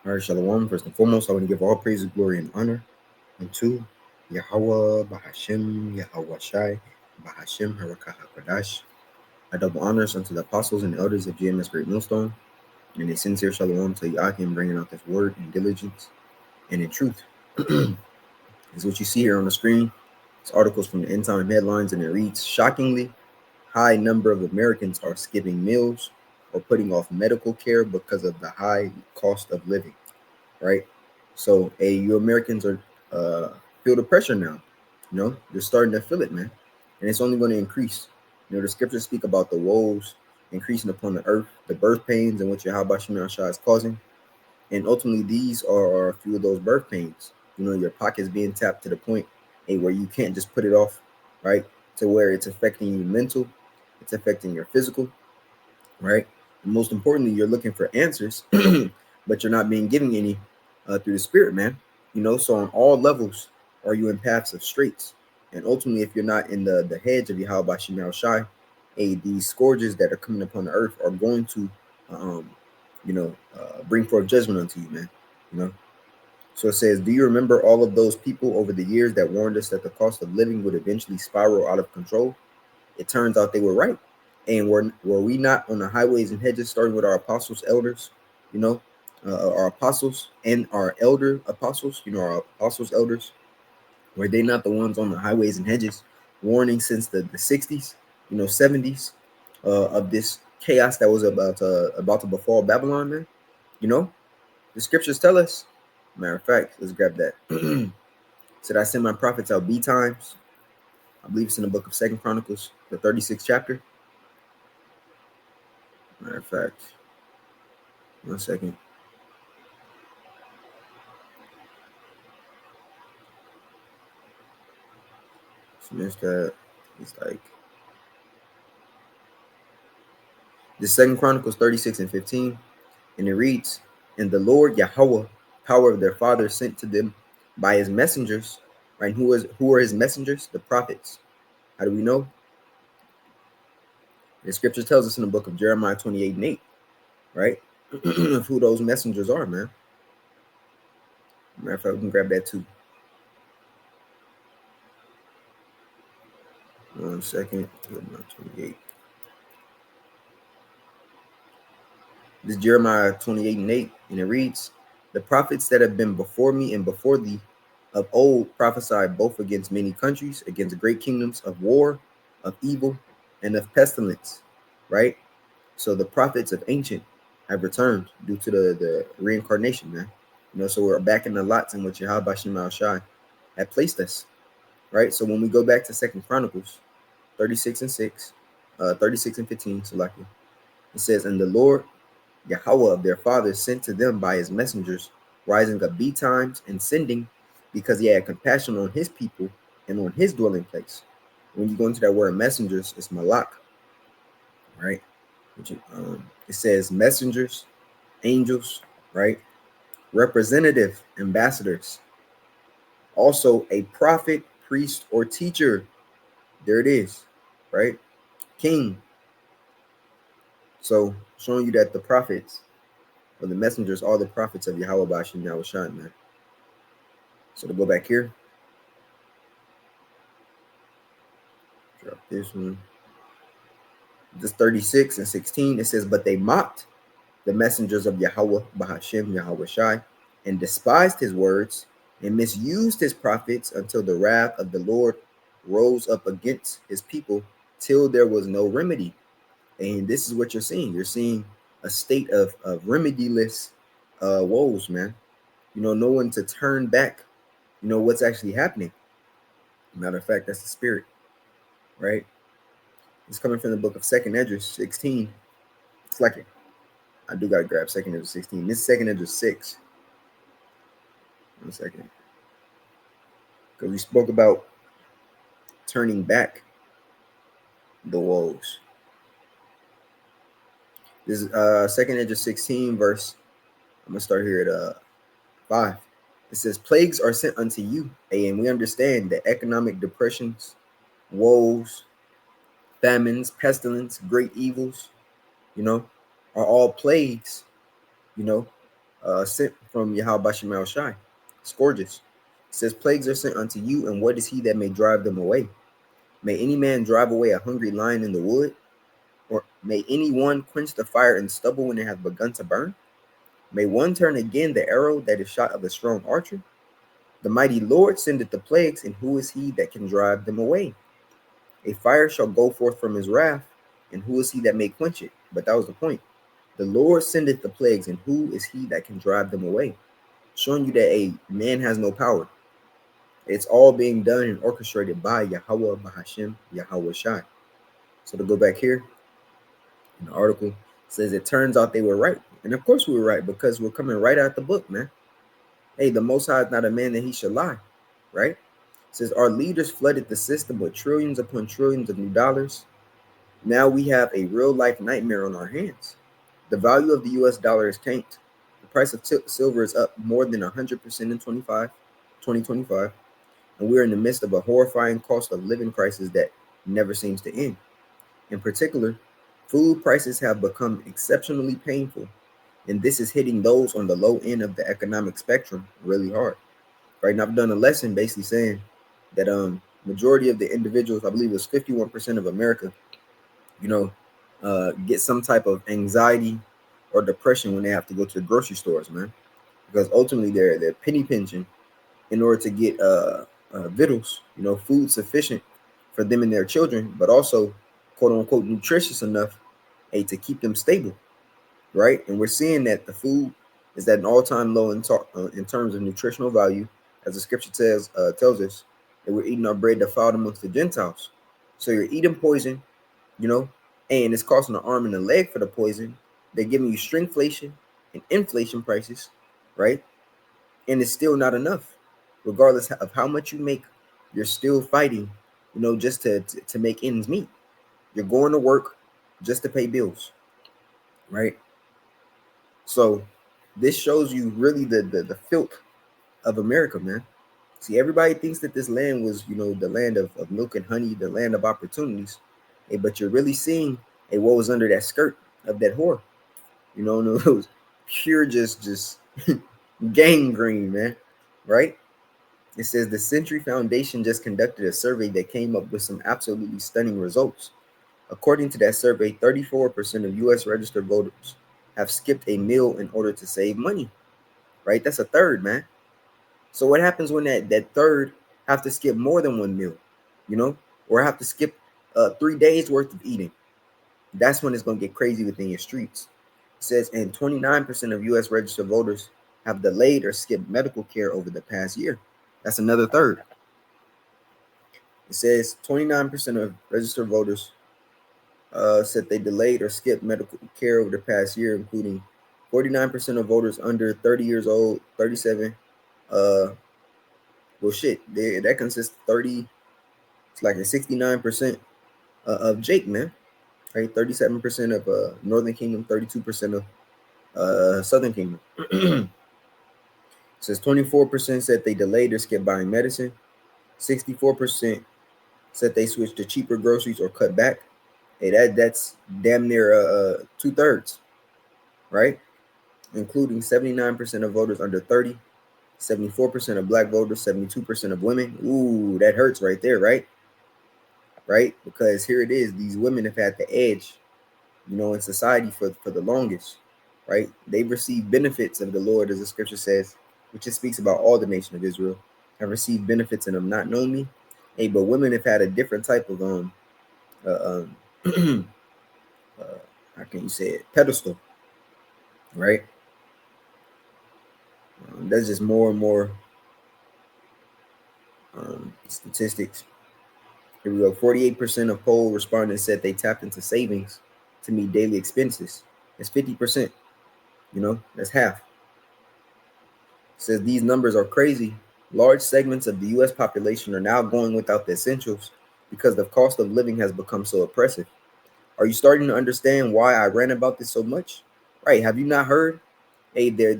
All right, Shalom. First and foremost, I want to give all praise, glory, and honor unto Yahweh, Bahashem, Yahweh Shai, Bahashem, Harakah HaKadash. I double honors unto the apostles and elders of GMS Great Millstone, and a sincere Shalom to Yahim bringing out this word in diligence and in truth. Is what you see here on the screen. It's articles from the End Time headlines, and it reads, shockingly, high number of Americans are skipping meals or putting off medical care because of the high cost of living. Right? So, you Americans are feel the pressure now. They're starting to feel it, man, and it's only going to increase. The scriptures speak about the woes increasing upon the earth, the birth pains, and what Yahweh Shemel Shah is causing, and ultimately these are a few of those birth pains. Your pockets being tapped to the point, where you can't just put it off, right? To where it's affecting you mental, it's affecting your physical, right? And most importantly, you're looking for answers, but you're not being given any through the spirit, man. So on all levels, are you in paths of straits? And ultimately, if you're not in the hedge of Yahweh Shemel Shai, these scourges that are coming upon the earth are going to, bring forth judgment unto you, man. You know. So it says, do you remember all of those people over the years that warned us that the cost of living would eventually spiral out of control? It turns out they were right. And were we not on the highways and hedges, starting with our apostles, elders, our apostles and our elder apostles, our apostles, elders, were they not the ones on the highways and hedges warning since the 60s, 70s, of this chaos that was about to befall Babylon, man? The scriptures tell us. Matter of fact, let's grab that. Said I send my prophets out B times. I believe it's in the book of Second Chronicles, the 36th chapter. Matter of fact, 1 second. Missed that. It's like the Second Chronicles 36 and 15, and it reads, "And the Lord Yahweh, power of their fathers, sent to them by his messengers." Right? Who are his messengers? The prophets. How do we know? The scripture tells us in the book of Jeremiah 28 and 8, right? Of who those messengers are, man. Matter of fact, we can grab that too. 1 second. Jeremiah 28. This is Jeremiah 28 and 8, and it reads, "The prophets that have been before me and before thee of old prophesied both against many countries, against great kingdoms, of war, of evil, and of pestilence." Right? So the prophets of ancient have returned due to the reincarnation, man. So we're back in the lots in which Yahweh Shema Shai had placed us. Right? So when we go back to Second Chronicles 36 and 6, 36 and 15, Salaki, it says, "And the Lord Yahweh of their fathers sent to them by his messengers, rising up betimes and sending, because he had compassion on his people and on his dwelling place." When you go into that word messengers, it's malak, right? It says messengers, angels, right? Representative, ambassadors. Also a prophet, priest, or teacher. There it is, right? King. So showing you that the prophets or the messengers are the prophets of Yahweh Bashim Yahushua, man. So to go back here, drop this one. This 36 and 16, it says, "But they mocked the messengers of Yahweh Bahashem Yahweh Shai, and despised his words, and misused his prophets until the wrath of the Lord rose up against his people, till there was no remedy." And this is what you're seeing. You're seeing a state of remediless woes, man. No one to turn back, what's actually happening. Matter of fact, that's the spirit, right? It's coming from the book of Second Esdras 16. It's like I do gotta grab Second Esdras 16. This is Second Esdras 6. 1 second. Because we spoke about turning back the woes. This is Second Esdras 16, verse. I'm gonna start here at 5. It says, "Plagues are sent unto you, and we understand that economic depressions, woes, famines, pestilence, great evils, are all plagues, sent from Yahweh Shemel Shai. Scourges. It says, plagues are sent unto you, and what is he that may drive them away? May any man drive away a hungry lion in the wood? Or may any one quench the fire in stubble when it hath begun to burn? May one turn again the arrow that is shot of a strong archer? The mighty Lord sendeth the plagues, and who is he that can drive them away? A fire shall go forth from his wrath, and who is he that may quench it? But that was the point. The Lord sendeth the plagues, and who is he that can drive them away? Showing you that a man has no power. It's all being done and orchestrated by Yahweh Bahashem Yahweh Shai. So to go back here in the article, it says it turns out they were right. And of course we were right, because we're coming right out the book, man. Hey, the Most High is not a man that he should lie, right? It says our leaders flooded the system with trillions upon trillions of new dollars. Now we have a real life nightmare on our hands. The value of the US dollar is tanked. The price of silver is up more than 100% in 2025. And we're in the midst of a horrifying cost of living crisis that never seems to end. In particular, food prices have become exceptionally painful, and this is hitting those on the low end of the economic spectrum really hard. Right now, I've done a lesson basically saying that majority of the individuals, I believe it was 51% of America, get some type of anxiety or depression when they have to go to the grocery stores, man, because ultimately they're penny pinching in order to get victuals, food sufficient for them and their children, but also quote unquote nutritious enough to keep them stable, right? And we're seeing that the food is at an all-time low in terms of nutritional value, as the scripture tells us that we're eating our bread defiled amongst the Gentiles. So you're eating poison, and it's costing an arm and a leg for the poison. They're giving you stringflation and inflation prices, right? And it's still not enough. Regardless of how much you make, you're still fighting, just to make ends meet. You're going to work just to pay bills, right? So this shows you really the filth of America, man. See, everybody thinks that this land was, the land of milk and honey, the land of opportunities. But you're really seeing what was under that skirt of that whore. And it was pure just gangrene, man. Right? It says the Century Foundation just conducted a survey that came up with some absolutely stunning results. According to that survey, 34% of U.S. registered voters have skipped a meal in order to save money. Right? That's a third, man. So what happens when that third have to skip more than one meal, or have to skip 3 days worth of eating? That's when it's going to get crazy within your streets. It says, and 29% of U.S. registered voters have delayed or skipped medical care over the past year. That's another third. It says 29% of registered voters said they delayed or skipped medical care over the past year, including 49% of voters under 30 years old, 37. Well, shit, that consists 30. It's like a 69% of Jake, man. Right, 37% of Northern Kingdom, 32% of Southern Kingdom. It says 24% said they delayed or skipped buying medicine. 64% said they switched to cheaper groceries or cut back. Hey, that's damn near 2/3, right? Including 79% of voters under 30, 74% of black voters, 72% of women. Ooh, that hurts right there, right? Right? Because here it is, these women have had the edge, in society for the longest, right? They've received benefits of the Lord, as the scripture says, which it speaks about all the nation of Israel, have received benefits and have not known me. Hey, but women have had a different type of how can you say it, pedestal, right? That's just more and more statistics. Here we go. 48% of poll respondents said they tapped into savings to meet daily expenses. That's 50%. That's half. It says these numbers are crazy. Large segments of the U.S. population are now going without the essentials because the cost of living has become so oppressive. Are you starting to understand why I ran about this so much? Right? Have you not heard? Hey, their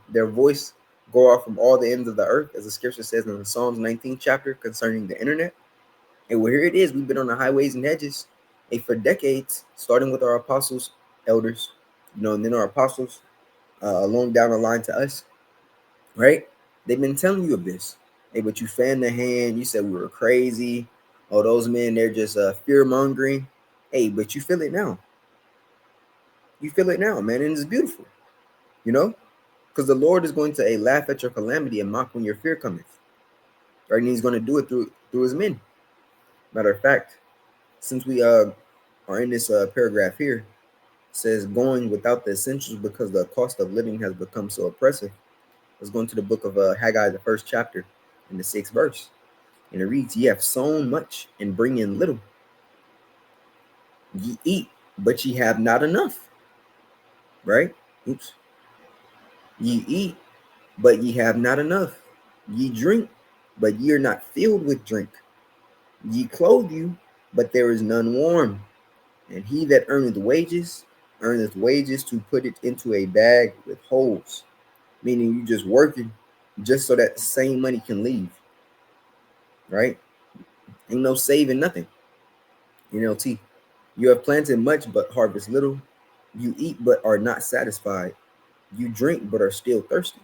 their voice go off from all the ends of the earth, as the scripture says in the Psalms 19th chapter concerning the internet. And well, here it is. We've been on the highways and hedges, for decades, starting with our apostles, elders, and then our apostles, along down the line to us, right? They've been telling you of this. Hey, but you fanned the hand. You said we were crazy. Oh, those men, they're just fear mongering. Hey, but you feel it now. You feel it now, man, and it's beautiful, you know, because the Lord is going to laugh at your calamity and mock when your fear cometh, right? And He's going to do it through His men. Matter of fact, since we are in this paragraph here, it says going without the essentials because the cost of living has become so oppressive. Let's go into the book of Haggai, the first chapter, in the 6th verse, and it reads, "Ye have sown much and bring in little. Ye eat, but ye have not enough." Right? Oops. Ye eat, but ye have not enough. Ye drink, but ye are not filled with drink. Ye clothe you, but there is none warm. And he that earneth wages to put it into a bag with holes. Meaning you just working just so that the same money can leave. Right? Ain't no saving nothing. NLT. You have planted much but harvest little. You eat but are not satisfied. You drink but are still thirsty.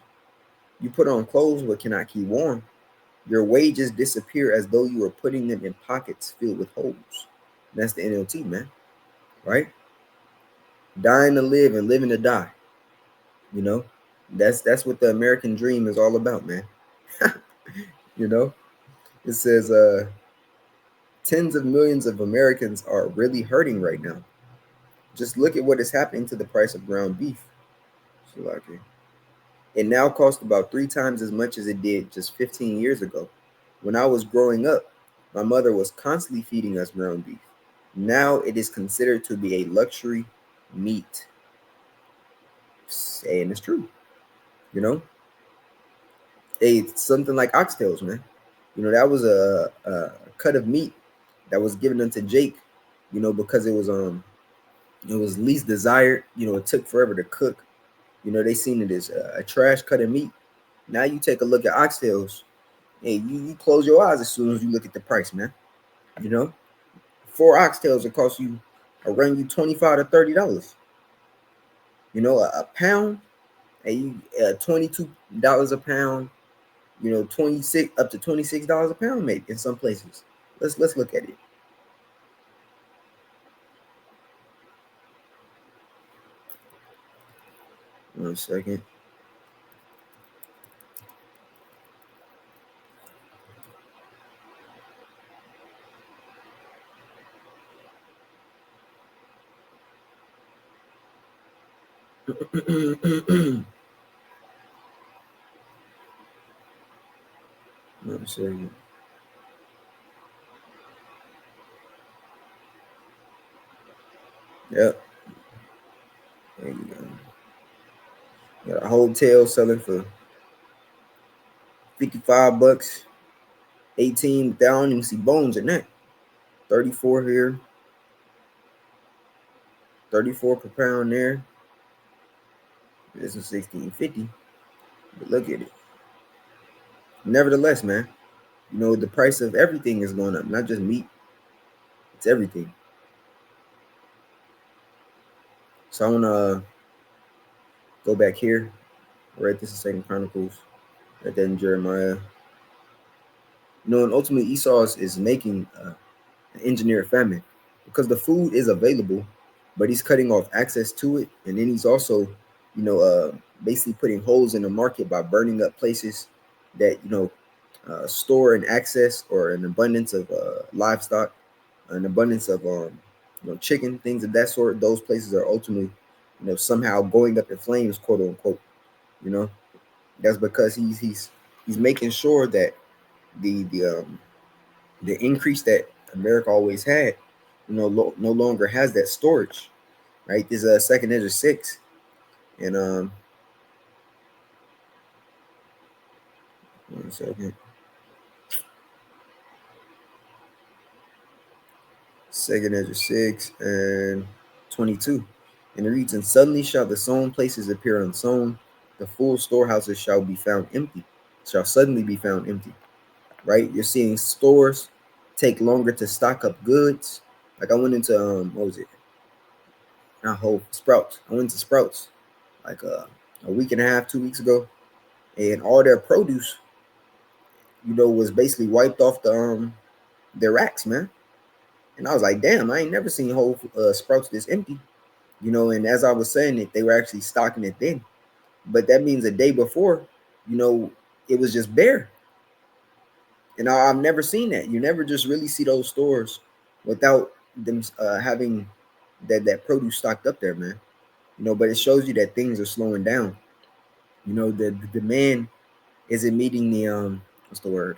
You put on clothes but cannot keep warm. Your wages disappear as though you were putting them in pockets filled with holes. And that's the NLT, man. Right? Dying to live and living to die. You know, that's what the American dream is all about, man. You know, it says tens of millions of Americans are really hurting right now. Just look at what is happening to the price of ground beef. So like it now costs about 3 times as much as it did just 15 years ago. When I was growing up, my mother was constantly feeding us ground beef. Now it is considered to be a luxury meat. And it's true, you know. It's something like oxtails, man. You know, that was a cut of meat that was given unto Jake, you know, because it was least desired. You know, it took forever to cook. You know, they seen it as a trash cut of meat. Now you take a look at oxtails, hey, you close your eyes as soon as you look at the price, man. You know, 4 oxtails will cost you around you $25 to $30. You know, a pound, and you $22 a pound. You know, 26 up to $26 a pound, maybe in some places. Let's look at it. One second. One second. Yep. There you go. Got a hotel selling for 55 bucks, 18 down. You can see bones in that. 34 here, 34 per pound there. This is 16.50. But look at it. Nevertheless, man, you know, the price of everything is going up, not just meat, it's everything. So I want to go back here, right? This is Second Chronicles, right there in Jeremiah. You know, and ultimately Esau is making an engineered famine because the food is available, but he's cutting off access to it, and then he's also, you know, basically putting holes in the market by burning up places that store and access or an abundance of livestock, an abundance of chicken, things of that sort. Those places are ultimately, somehow going up in flames, quote unquote. You know, that's because he's making sure that the increase that America always had, no longer has that storage. Right? This is Second Ezra 6, and 1 second. Second Ezra 6 and 22. And it reads, "And suddenly shall the sown places appear unsown, the full storehouses shall be found empty, shall suddenly be found empty." Right? You're seeing stores take longer to stock up goods. Like I went into what was it? Not Whole Sprouts. I went to Sprouts like a week and a half, 2 weeks ago, and all their produce, was basically wiped off their racks, man. And I was like, damn, I ain't never seen Whole Sprouts this empty, And as I was saying it, they were actually stocking it then. But that means a day before, you know, it was just bare. And I've never seen that. You never just really see those stores without them having that produce stocked up there, man. But it shows you that things are slowing down. The demand isn't meeting the what's the word?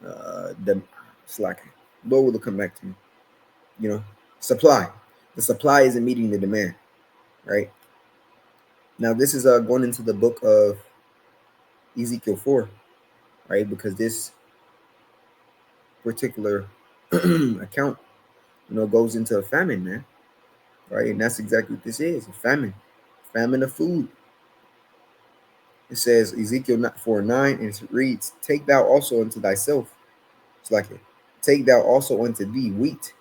The slack. What will it come back to me? You know, supply. The supply isn't meeting the demand, right? Now this is going into the book of Ezekiel 4, right? Because this particular account, goes into a famine, man, right? And that's exactly what this is, a famine of food. It says Ezekiel 4:9, and it reads, "Take thou also unto thyself," it's like it, "take thou also unto thee wheat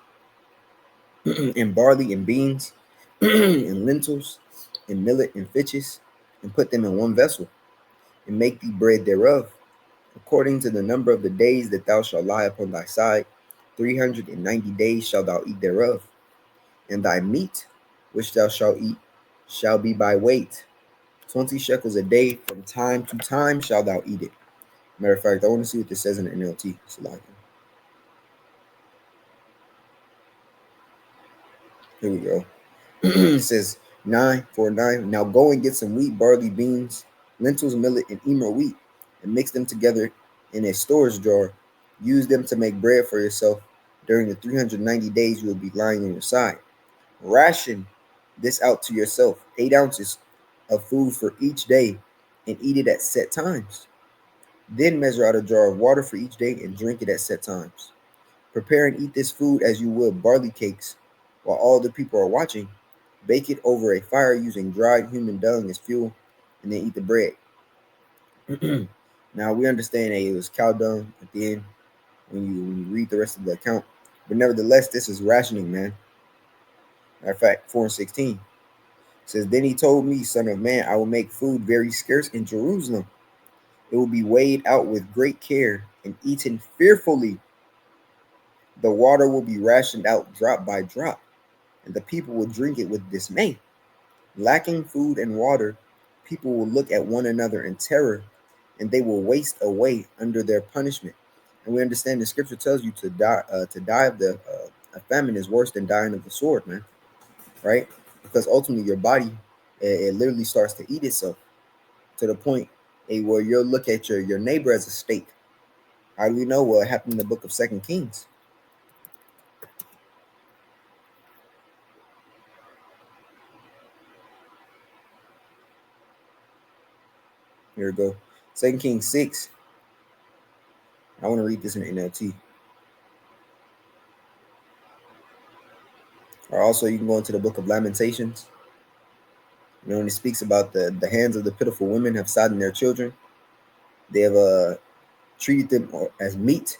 and barley and beans and lentils and millet and fitches, and put them in one vessel, and make thee bread thereof, according to the number of the days that thou shalt lie upon thy side. 390 days shalt thou eat thereof. And thy meat, which thou shalt eat, shall be by weight. 20 shekels a day, from time to time shalt thou eat it." Matter of fact, I want to see what this says in the NLT. Here we go. It says 9:49. "Now go and get some wheat, barley, beans, lentils, millet, and emmer wheat, and mix them together in a storage jar. Use them to make bread for yourself during the 390 days you will be lying on your side. Ration this out to yourself, 8 ounces of food for each day, and eat it at set times. Then measure out a jar of water for each day and drink it at set times. Prepare and eat this food as you would barley cakes while all the people are watching. Bake it over a fire using dried human dung as fuel, and then eat the bread." Now we understand that it was cow dung at the end when you read the rest of the account, but nevertheless, this is rationing, man. Matter of fact, 4:16 says, "Then he told me, Son of man, I will make food very scarce in Jerusalem. It will be weighed out with great care and eaten fearfully. The water will be rationed out drop by drop, and the people will drink it with dismay. Lacking food and water, people will look at one another in terror, and they will waste away under their punishment." And we understand the scripture tells you to die. To die of the a famine is worse than dying of the sword, man. Right? Because ultimately, your body it literally starts to eat itself to the point where you'll look at your neighbor as a steak. How do we know? Well, it happened in the book of Second Kings. Here we go. 2 Kings 6. I want to read this in NLT. Or also, you can go into the book of Lamentations. When it speaks about the hands of the pitiful women have saddened their children. They have treated them as meat.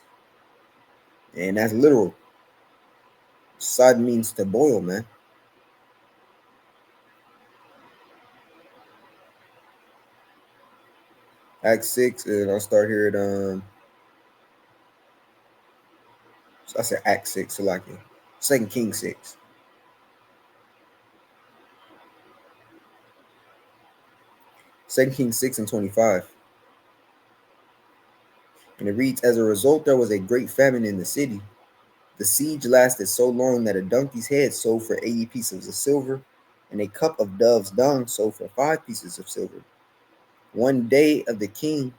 And that's literal. Sad means to boil, man. Acts 6, and I'll start here at so I said Act 6, so like 2 Kings 6. 2 Kings 6 and 25. And it reads, "As a result, there was a great famine in the city. The siege lasted so long that a donkey's head sold for 80 pieces of silver, and a cup of dove's dung sold for 5 pieces of silver. One day as the king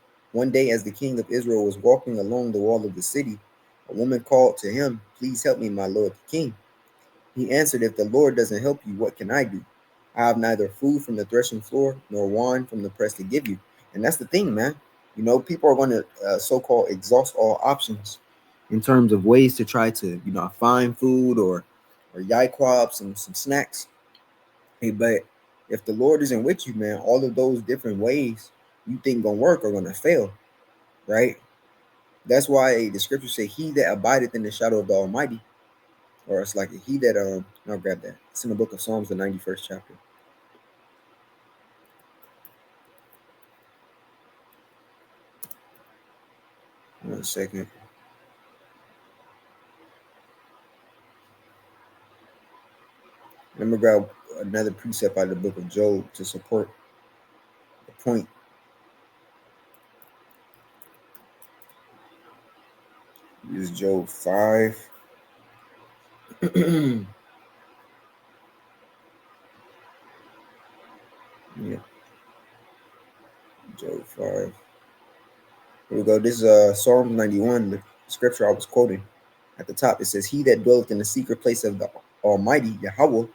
of Israel was walking along the wall of the city, a woman called to him, 'Please help me, my lord the king.' He answered, 'If the Lord doesn't help you, what can I do? I have neither food from the threshing floor nor wine from the press to give you.'" And that's the thing, man. People are going to so-called exhaust all options in terms of ways to try to, find food or yiquab some snacks. Hey, but if the Lord isn't with you, man, all of those different ways you think gonna work are gonna fail, right? That's why the scriptures say, "He that abideth in the shadow of the Almighty," or it's like he that I'll grab that. It's in the book of Psalms, the 91st chapter. 1 second. Let me grab another precept out of the book of Job to support the point. Use Job 5. Yeah. Job 5. Here we go. This is Psalm 91, the scripture I was quoting. At the top, it says, He that dwelleth in the secret place of the Almighty, Yahweh,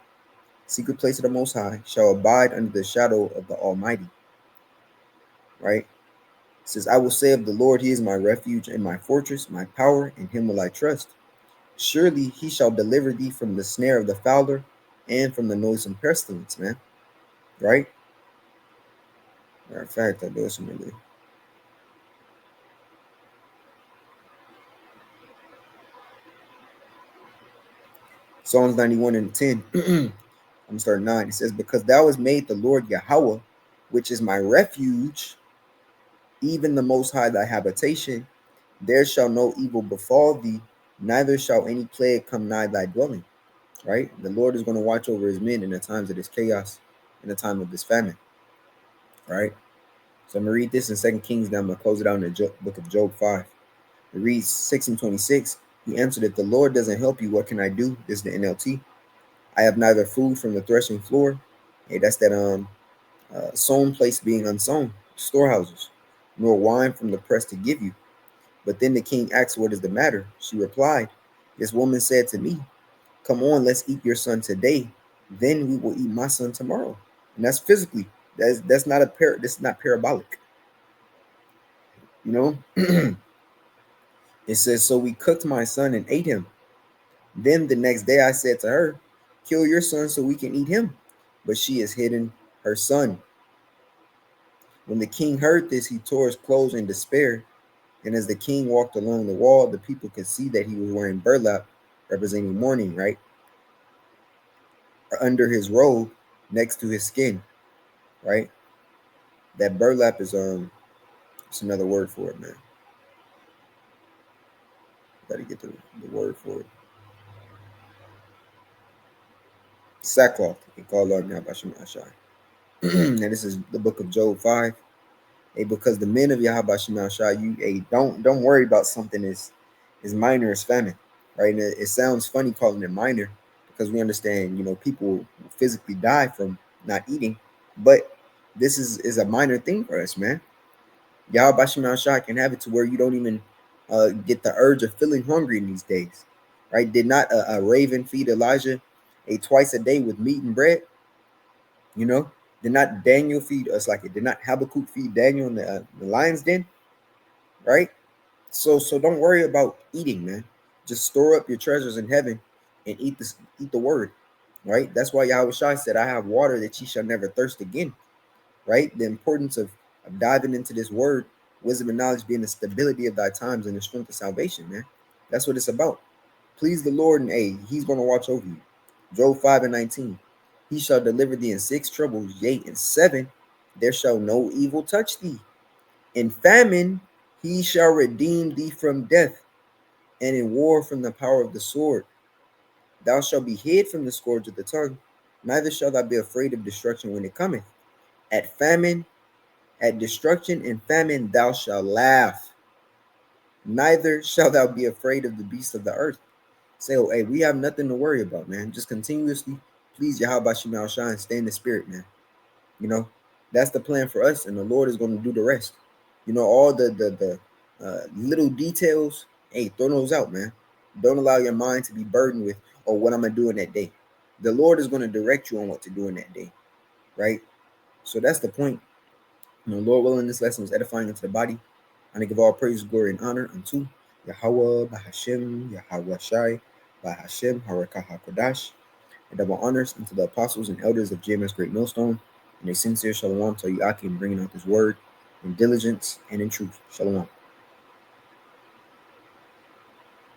secret place of the Most High, shall abide under the shadow of the Almighty. Right? It says, I will say of the Lord, He is my refuge and my fortress, my power, in Him will I trust. Surely He shall deliver thee from the snare of the fowler and from the noisome pestilence, man. Right? Matter of fact, I do something. Psalms 91 and 10. I'm starting 9. It says, Because thou hast made the Lord Yahweh, which is my refuge, even the Most High thy habitation, there shall no evil befall thee, neither shall any plague come nigh thy dwelling. Right? The Lord is going to watch over his men in the times of this chaos, in the time of this famine. Right? So I'm going to read this in 2 Kings, then I'm going to close it out in the book of Job 5. It reads 6 and 26. He answered, If the Lord doesn't help you, what can I do? This is the NLT. I have neither food from the threshing floor. Hey, that's that sown place being unsown, storehouses, nor wine from the press to give you. But then the king asked, What is the matter? She replied, This woman said to me, Come on, let's eat your son today. Then we will eat my son tomorrow. And that's physically. That's not this is not parabolic. You know? It says, So we cooked my son and ate him. Then the next day I said to her, Kill your son so we can eat him. But she has hidden her son. When the king heard this, he tore his clothes in despair. And as the king walked along the wall, the people could see that he was wearing burlap, representing mourning, right? Under his robe, next to his skin, right? That burlap is it's another word for it, man. Gotta get the word for it. Sackcloth. You call Lord now Bashim Ashai. And this is the book of Job 5. Hey, because the men of Yahweh Shema Shai, don't worry about something as minor as famine, right? And it sounds funny calling it minor because we understand, people physically die from not eating, but this is a minor thing for us, man. Yahweh Shema Shai can have it to where you don't even get the urge of feeling hungry in these days, right? Did not a raven feed Elijah twice a day with meat and bread? Did not Daniel feed us like it? Did not Habakkuk feed Daniel in the lion's den? Right? So don't worry about eating, man. Just store up your treasures in heaven and eat the word. Right? That's why Yahweh Shai said, I have water that ye shall never thirst again. Right? The importance of diving into this word, wisdom and knowledge being the stability of thy times and the strength of salvation, man. That's what it's about. Please the Lord, and he's going to watch over you. Job 5 and 19. He shall deliver thee in 6 troubles, yea, in 7 there shall no evil touch thee. In famine he shall redeem thee from death, and in war from the power of the sword. Thou shalt be hid from the scourge of the tongue, neither shalt thou be afraid of destruction when it cometh. At famine, at destruction and famine thou shalt laugh, neither shalt thou be afraid of the beasts of the earth. Say, hey, we have nothing to worry about, man. Just continuously please Yahweh Shemal Shine, stay in the spirit, man. That's the plan for us, and the Lord is going to do the rest. All the little details, hey, throw those out, man. Don't allow your mind to be burdened with, what am I doing that day? The Lord is going to direct you on what to do in that day, right? So that's the point. Lord willing, this lesson was edifying unto the body. And I give all praise, glory, and honor unto Yahweh, Bahashem, Yahweh Shai, Bahashem, Harakah HaKodash, and double honors unto the apostles and elders of JMS Great Millstone, and a sincere shalom to Yaki in bringing out this word in diligence and in truth. Shalom.